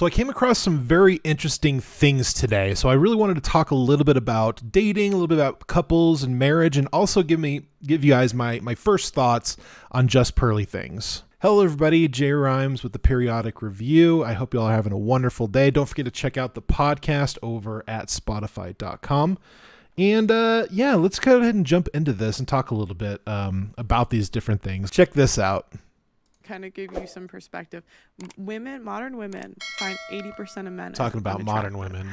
So I came across some very interesting things today. So I really wanted to talk a little bit about dating, a little bit about couples and marriage, and also give you guys my first thoughts on Just Pearly Things. Hello everybody, Jay Rhymes with the Periodic Review. I hope you all are having a wonderful day. Don't forget to check out the podcast over at spotify.com. And let's go ahead and jump into this and talk a little bit about these different things. Check this out. Kind of give you some perspective. Modern women find 80% of men Talking about modern women.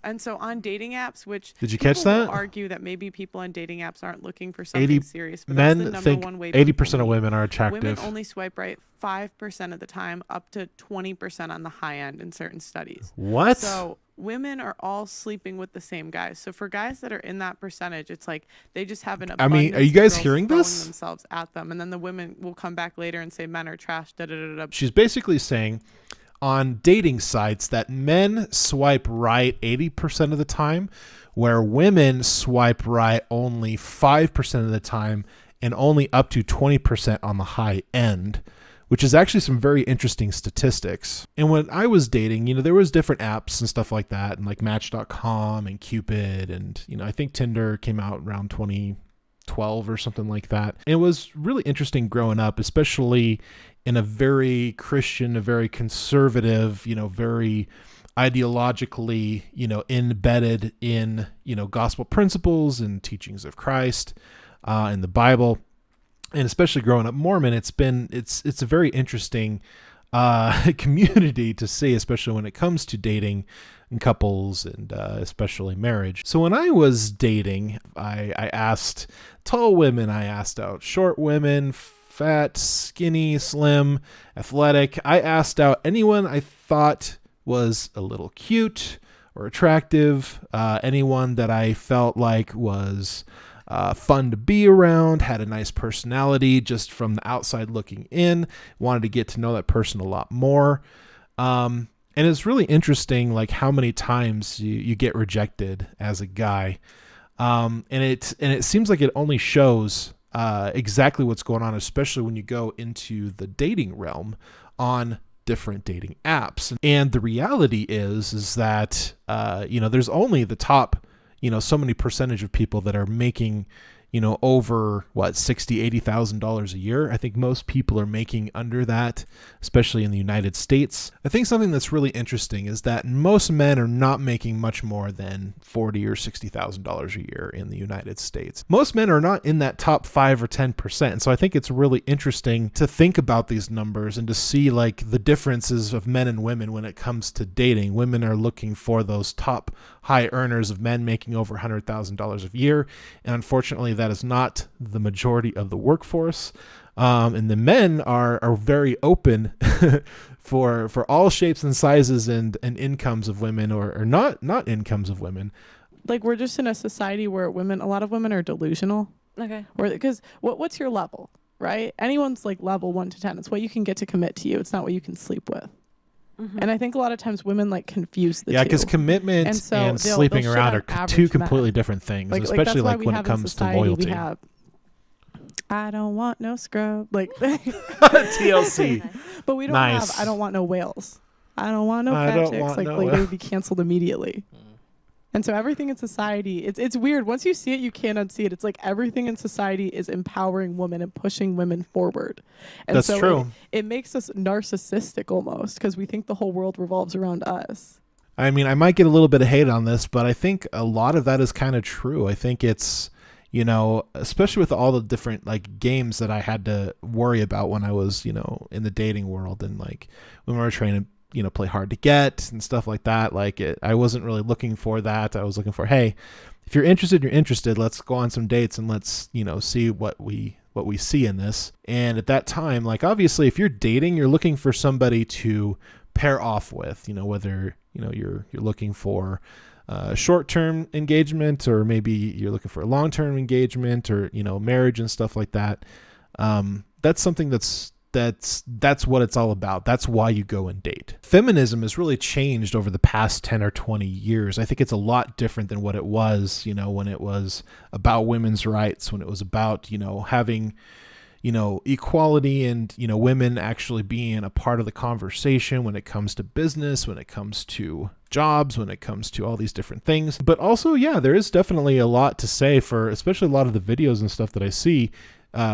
And so on dating apps, which did you catch that? Will argue that maybe people on dating apps aren't looking for something serious, but men that's the think number one way 80% of women are attractive. Women only swipe right 5% of the time, up to 20% on the high end in certain studies. What? So women are all sleeping with the same guys. So for guys that are in that percentage, it's like they just have an abundance. I mean, are you guys hearing this? Themselves at them, and then the women will come back later and say men are trash. Da, da, da, da. She's basically saying on dating sites that men swipe right 80% of the time, where women swipe right only 5% of the time and only up to 20% on the high end, which is actually some very interesting statistics. And when I was dating, there was different apps and stuff like that, and like Match.com and Cupid, and I think Tinder came out around 2012 or something like that. And it was really interesting growing up, especially in a very Christian, a very conservative, very ideologically, embedded in, gospel principles and teachings of Christ, in the Bible. And especially growing up Mormon, it's a very interesting community to see, especially when it comes to dating and couples and especially marriage. So when I was dating, I asked tall women, I asked out short women, fat, skinny, slim, athletic. I asked out anyone I thought was a little cute or attractive, anyone that I felt like was fun to be around, had a nice personality just from the outside looking in, wanted to get to know that person a lot more. And it's really interesting, like how many times you get rejected as a guy. And it seems like it only shows exactly what's going on, especially when you go into the dating realm on different dating apps. And the reality is that, there's only the top, so many percentage of people that are making, over $60,000-$80,000 a year. I think most people are making under that, especially in the United States. I think something that's really interesting is that most men are not making much more than $40,000 or $60,000 a year in the United States. Most men are not in that top 5 or 10%. And so I think it's really interesting to think about these numbers and to see like the differences of men and women when it comes to dating. Women are looking for those top high earners of men making over $100,000 a year. And unfortunately, that is not the majority of the workforce. And the men are very open for all shapes and sizes and incomes of women or not incomes of women. Like we're just in a society where a lot of women are delusional. Okay. Because what's your level, right? Anyone's like level 1 to 10. It's what you can get to commit to you. It's not what you can sleep with. Mm-hmm. And I think a lot of times women like confuse the two. Yeah, because commitment and sleeping around are two completely different things, especially like when it comes to loyalty. I don't want no scrub. Like TLC. But we don't have I don't want no whales. I don't want no fat chicks. Like they would be canceled immediately. And so everything in society, it's weird. Once you see it, you can't unsee it. It's like everything in society is empowering women and pushing women forward. And that's true. It makes us narcissistic almost because we think the whole world revolves around us. I mean, I might get a little bit of hate on this, but I think a lot of that is kind of true. I think it's, especially with all the different like games that I had to worry about when I was, in the dating world and like when we were trying to, play hard to get and stuff like that. I wasn't really looking for that. I was looking for, hey, if you're interested, let's go on some dates and let's, see what we see in this. And at that time, like, obviously if you're dating, you're looking for somebody to pair off with, whether, you're looking for short-term engagement or maybe you're looking for a long-term engagement or, marriage and stuff like that. That's something that's what it's all about. That's why you go and date. Feminism has really changed over the past 10 or 20 years. I think it's a lot different than what it was, when it was about women's rights, when it was about, having, equality and, women actually being a part of the conversation when it comes to business, when it comes to jobs, when it comes to all these different things. But also, yeah, there is definitely a lot to say for especially a lot of the videos and stuff that I see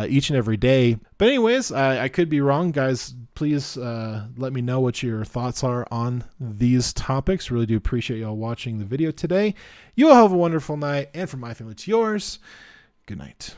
each and every day. But anyways, I could be wrong, guys. Please let me know what your thoughts are on these topics. Really do appreciate y'all watching the video today. You all have a wonderful night, and from my family to yours, good night.